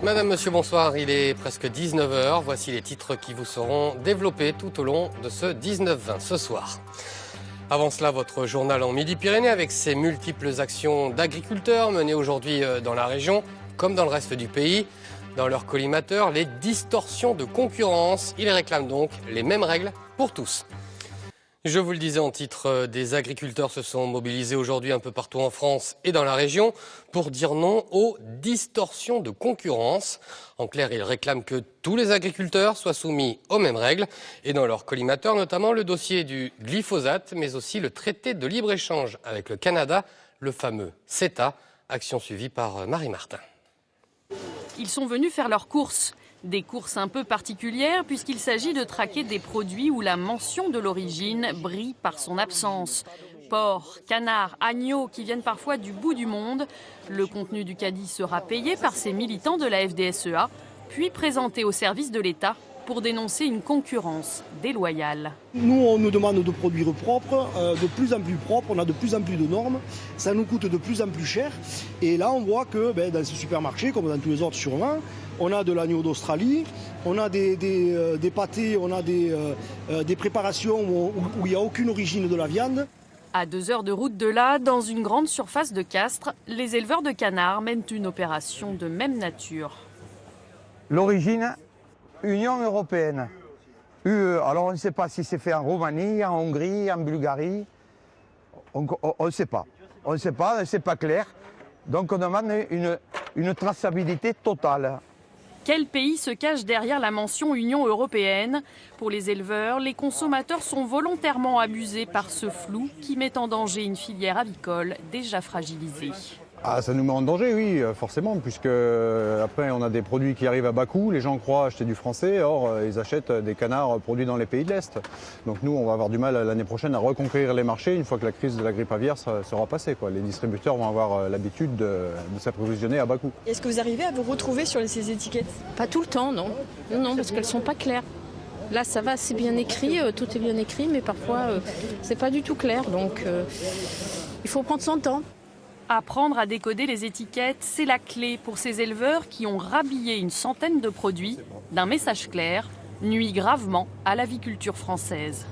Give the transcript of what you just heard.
Madame, monsieur, bonsoir. Il est presque 19h. Voici les titres qui vous seront développés tout au long de ce 19-20 ce soir. Avant cela, votre journal en Midi-Pyrénées avec ses multiples actions d'agriculteurs menées aujourd'hui dans la région comme dans le reste du pays. Dans leur collimateur, les distorsions de concurrence. Ils réclament donc les mêmes règles pour tous. Je vous le disais en titre, des agriculteurs se sont mobilisés aujourd'hui un peu partout en France et dans la région pour dire non aux distorsions de concurrence. En clair, ils réclament que tous les agriculteurs soient soumis aux mêmes règles et dans leur collimateur, notamment le dossier du glyphosate, mais aussi le traité de libre-échange avec le Canada, le fameux CETA, action suivie par Marie Martin. Ils sont venus faire leurs courses. Des courses un peu particulières puisqu'il s'agit de traquer des produits où la mention de l'origine brille par son absence. Porc, canards, agneaux qui viennent parfois du bout du monde. Le contenu du caddie sera payé par ces militants de la FDSEA, puis présenté au service de l'État pour dénoncer une concurrence déloyale. Nous, on nous demande de produire propre, de plus en plus propre, on a de plus en plus de normes, ça nous coûte de plus en plus cher. Et là, on voit que dans ce supermarché, comme dans tous les autres sûrement, on a de l'agneau d'Australie, on a des pâtés, on a des préparations où il n'y a aucune origine de la viande. À 2 heures de route de là, dans une grande surface de Castres, les éleveurs de canards mènent une opération de même nature. L'origine, Union européenne. UE. Alors on ne sait pas si c'est fait en Roumanie, en Hongrie, en Bulgarie. On ne sait pas. On ne sait pas, c'est pas clair. Donc on demande une traçabilité totale. Quel pays se cache derrière la mention Union européenne? Pour les éleveurs, les consommateurs sont volontairement abusés par ce flou qui met en danger une filière avicole déjà fragilisée. Ah, ça nous met en danger, oui, forcément, puisque après on a des produits qui arrivent à bas coût, les gens croient acheter du français, or ils achètent des canards produits dans les pays de l'Est. Donc nous, on va avoir du mal l'année prochaine à reconquérir les marchés une fois que la crise de la grippe aviaire sera passée, quoi. Les distributeurs vont avoir l'habitude de s'approvisionner à bas coût. Est-ce que vous arrivez à vous retrouver sur ces étiquettes? Pas tout le temps, non. Non, parce qu'elles ne sont pas claires. Là, ça va, c'est bien écrit, tout est bien écrit, mais parfois, c'est pas du tout clair. Donc, il faut prendre son temps. Apprendre à décoder les étiquettes, c'est la clé pour ces éleveurs qui ont rhabillé une centaine de produits d'un message clair, nuit gravement à l'aviculture française.